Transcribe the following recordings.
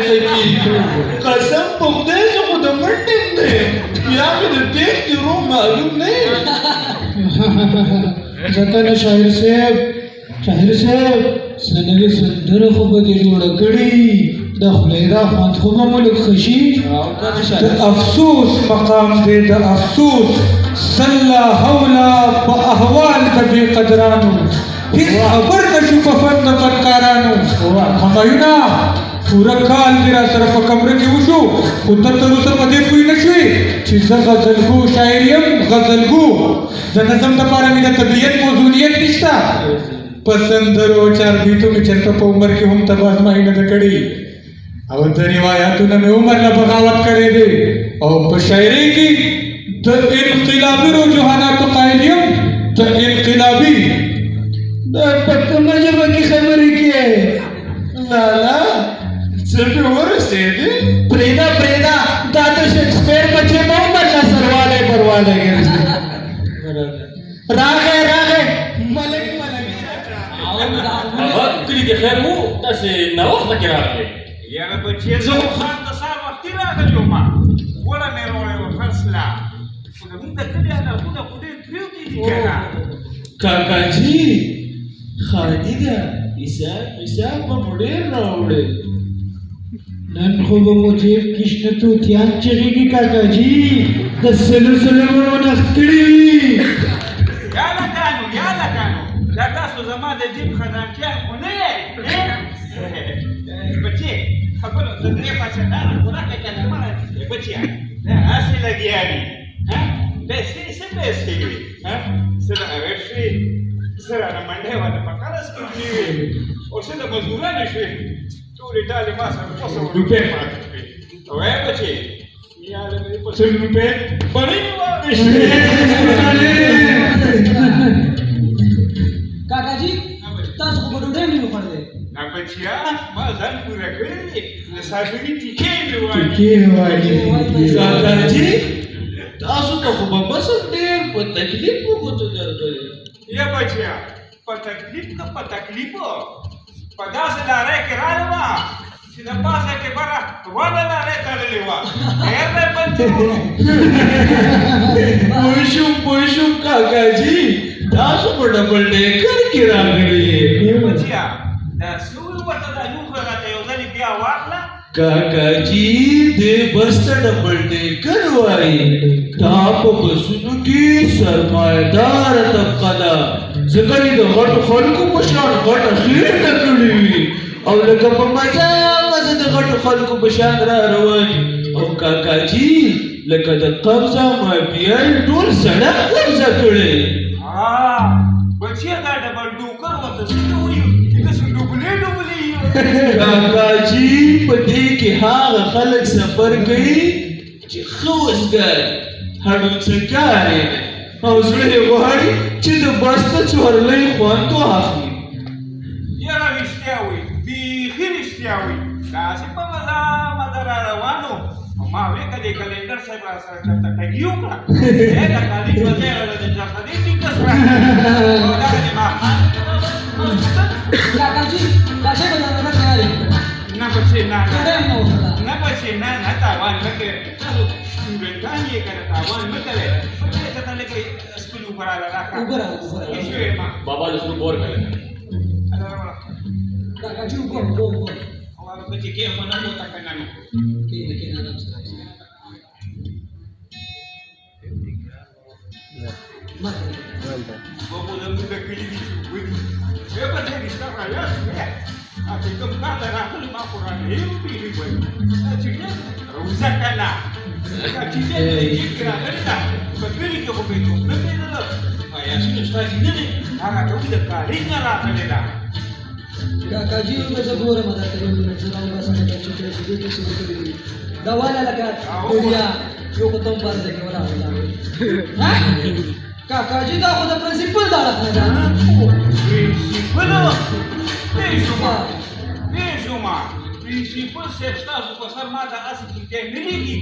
تحقیقي قسم په خدای زه خو د منډې نه یم بیا مې د تېښتې روم معلوم نه یم ځکه نه شاعر صاحب سنوي سندره خو به دې جوړه کړي د خولې دا خوند خو به مو لږ ښه شي د افسوس مقام دی د افسوس صلا حولا په احوال د بې قدرانو هیڅ خبر نه شو په فن د فنکارانو همایونه پوره کال دې را سره په کمره کې وشو خو ته تر اوسه په دې پوه نه شوې چې زه غزلګو شاعر یم غزلګو د نظم دپاره مې د طبیعت موضوعیت نشته په سندرو چاربیتو مې چېرته په عمر کې هم تبه ازمایي نه ده کړې او د روایاتو نه مې عمر نه بغاوت کړی دی او په شاعرۍ کې د انقلابي رجحاناتو قایل یم د انقلابي دا په کومه ژبه کې خبرې کوې لالا څه پې ورسېدې پرېږده دا د شکسپیر بچې به عمر نه سروالی بروالی ګرځي راغی ملک کلي کې خیر وو تاسې ناوخته کې راغلئ یاره بچې زه خو ښار ته سهار وختي راغلی وم ګوړه مې راوړی وه خرڅله خو زموږ د کلي هدفونه خو ډېر پرېوتې دي که نه کاکاجي خالي ده حساب به مو ډېر راوړی نن خو به مو جیب کې شنه توتیان چغېږي کاکاجي د سلو به مو نخت کړي وي یا لکانو دا تاسو زما د جیب خزانچیان خو نه یې بچې خبره د درې پاچاګانو خو راکړه که نه مړه بچیه دا هسې لګیا دي پیسې څه پیسې وي څه د اویټ شوې څه رانه منډۍ ورته په قرض کې وي او څه د مزدورانې شوې ټولې ډالې ما سره 200 روپۍ پاتې شوې او وایه بچې یاله مې په 100 روپۍ بڼې مې واغې شوې کاکاجي تاسو خو په ډوډۍ مې وخوړلې نه بچیا ما ځان پوره کړی دی د صابري ټیکې مې وایي کاکاجي تاسو ته خو به بسم ډېر په تکلیف وګوتو درغلي یا بچیا په تکلیف که په تکلیفو په داسې لارۍ کې رالمه چې د پاسه کې بره ونه لارۍ تړلې وه هېر دی بچو پوه شوم کاکاجي تاسو په ډبل ډیکر کې راغلي بچیا دا څه وایي ورته دا لوښه راته یو ځلې بیا واخله کاکاجي دې بس ته ډبل ډیکر وایي دا په بسونو کې سرمایه‌داره طبقه ده ځکه یې د غټو خلکو په شان غټه خېټه کړې وي او لکه په مزه د غټو خلکو په شان را روان او کاکاجي لکه د قبضه مافیایي ټول سړک قبضه کړی بچیا دا ډبل ډوکر ورته څنګه وایو چې داسې ډوبلې یو کاکاجي په دې کې هغه خلک سفر کوي چې ښه وزګار هډوڅکار یې او زړه یې غواړي چې د بس د څورلۍ خوند واخلي یاره رښتیا وایي بیخي رښتیا وایي داسې په مزه را روانو ما وی که د کلندر صاحب را سره چېرته ټګي وکړه د کالي په ځای راله د جسدي ټیکس راکړه او دغه د ماښام کاکاجي دا شی به درنه تیارې نه بچې نه نه بچې نه تاوان مه کوې تاسو سټوډنټان یې که نه تاوان مه کوې بچې ته ته لږې سپین اوبه راله راکړه اوبه راوړه شوې ما بابا د سرو بور کړی کاکاجي اوبه او بچې کې خو نه بوته که نه نو کېنه آرام سره بابو زموږ د کلي دي چې اوبه دي بیا به دې رښتا رایاد شوې چې کوم کار ته راغلی ما خو رانه هېر بیخي وایي چې ډېر روزه که نه چې ډېر د جیب کې راغلې ده په کلي کې خو به یې څوک نه پېژنده یاسین استازي نه دی هغه ته وایي د کالج نه راغلې ده کاکاجي اوبه زه ګورم درته یو منټ زه راوباسم چې دې کې څه وکړي دي دا واله لکه بیا یو خو ته هم بار ځای کې ولاړه کاکاجي دا خو د پرنسپل دا حالت نه ده پرنسپل پېژومه پرنسپل صاحب ستاسو په سر ما ته هسې کیسې نه لیکي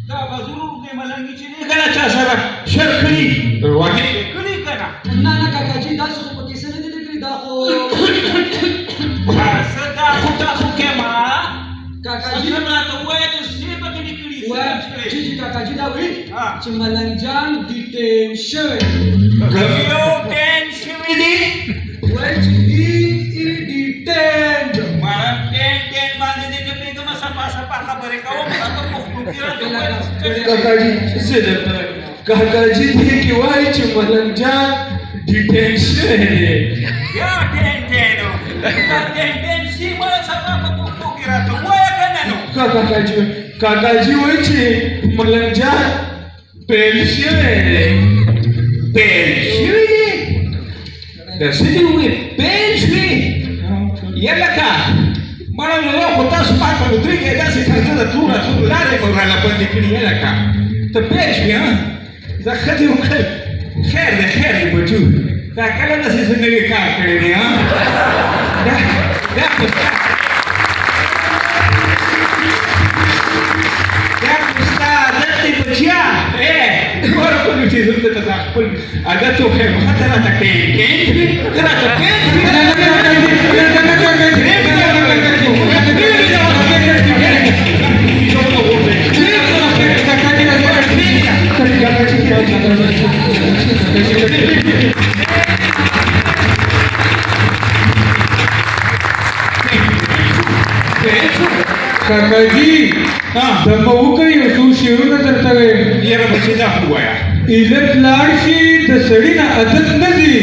دا به ضرور دې ملنګي چې دی که نه چا سره شر کړي روانې یې کړي که نه کاکاجي داسې خو په کیسه نه دي لیکلي دا خو څه دا خو تاسو کې ما کاکاجي کاکاجي دا وی ها. چې ملنګ جان ډیټین شوی یو ټین شوي دي وایي چې ای ډیټین مړه ټین باندې دې نه پېږم صفا صفا خبرې کوم هغه پښتو کې راځي کاکاجي زه کاکاجي دې کې وایي چې ملنګ جان ډیټینشن دی یا ټین سی مړه صفا په پښتو کې راته وایه که نه نو کاکاجي وایي چې ملنګ جان پیل شوی دی پیل شوي دي د څه دي وویل پیل شوي یا لکه مړه نو یو خو تاسو ماته ودرېږئ داسې ښځه ده توره لارې مو رانه بندې کړي یا لکه ته پیل شوې ها دا ښه دې وکړل خیر دی بچو دا کله داسې څه نوي کار کړی دی ها دا خو ستا عادت دی بچیا ګوره په نو چې زه درته دا خپل عادت وښیم ښه ته راته ټین شوې ته راته پین کاکاجي د موقع یو څو شعرونه درته ویم یاره بچې دا خو ووایه علت لاړ شي د سړي نه عادت نه ځي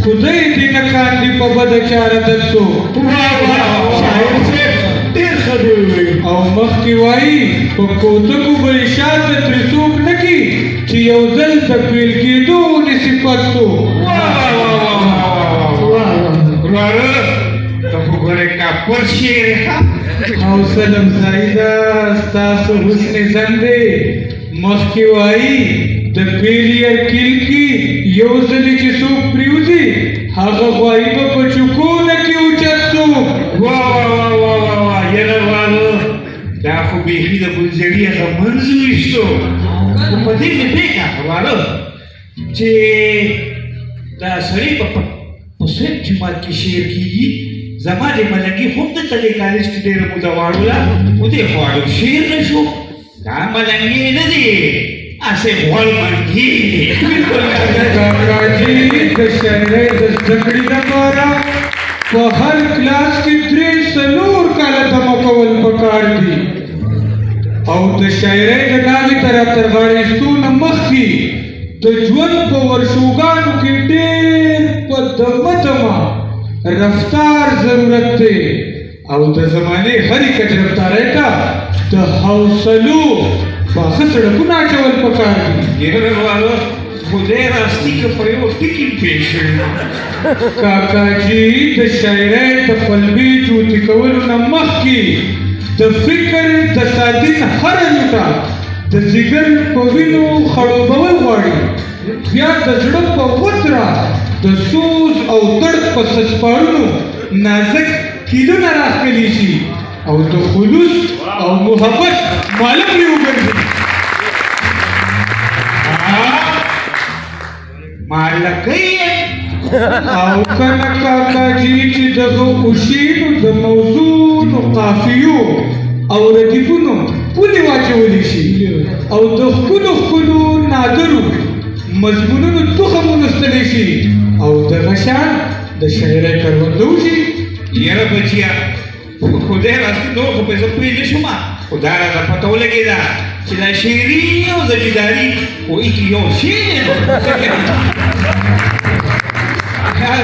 خدای دې نه کاندي په بده چاره عادت سو شاعر صاحب ډېر ښه دی وویل او مخکې وایي په کوتکو به یې شاته ترې څوک نه کي چې یو ځل د پیل کېدو ونې صفت سو وراره ته خو ګورې کاپر شعر یې ښه حوصله افزایي ده ستاسو حسن زن دی مخکې وایي د پیلیر کیل کې یو ځلې چې څوک پرېوځي هغه غوایي به په چوکونه کې اوچت سو یاره واره دا خو بیخي د ګلزري هغه منځ ویشتو خو په دې مې پېښه واره چې دا سړی په صرف جماعت کې شعر کېږي زما د ملنګي خوب د تلې کالج کې ډېره موده واړوله خو دې خواړو شعر نه شو دا ملنګي نه دی اسې غوړ منګي کاکاجي د شاعرۍ د زده کړې لپاره په هر کلاس کې 3-4 کاله دمه کول پکار دي او د شاعرۍ د ناوې تر غاړې ایستو نه مخکې د ژوند په ورشوګانو کې ډېر په دمه رفتار ضرورت دی او د زمانې هرې کچ رفتارۍ ته د حوصلو پاخه سړکونه اچول پکار دي یاره واره خدای راستي که په یو ټکي پېښ شوي کاکاجي د شاعرۍ د قلبي جوتي کولو نه مخکې د فکر د سادین هره لوټه د ځیګر په وینو خړوبول غواړي بیا د زړه په وتره د سوز او درد په سسپارونو نازک کیلونه راښکلي شي او د خلوص او محبت معلم یې وګرځي مالکۍ او کله کاکاجي چې دغه اوشینو د موضوع نو قافیو او ردیفونو پولې واچولی شي او د ښکلو نادرو مضمونونو تخم ونستلی شي او دغه شان د شاعرۍ کروندو شي یاره بچیا خدای راستي نور خو په زه پوه نه شوم خو دا راته پته ولګېده چې دا شعري او زمینداري خو هېڅ یو شی دی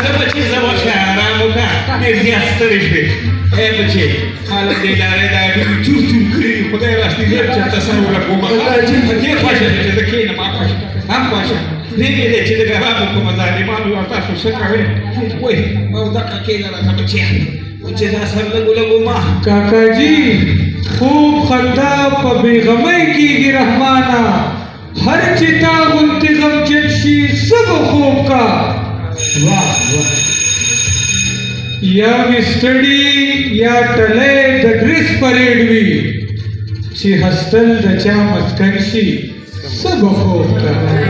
زه بچې زه به شاعران وکړه ډېر زیات ستړی شوې ای بچې خلک دې لارې دا ډېرې چور چور کړي دي خدای راستي ډېر چېرته سر ولګوم دې خوښه ده چې زه کښېنم هم خوښه پرېږدې دی چې د ګرامو کومه ظالمانو او تاسو څه کوئ وایي ما دقه کښېنه راته بچیه چې دا سر لګو ما کاکاجي خوب خندا په بېغمۍ کېږي رحمانه هر چې تا غوندې غمجن شي څه به خوب کا یا وي ستړي یا ټلی د ډریس پریډ وي چې هستل د چا مسکن شي څه به خوب کا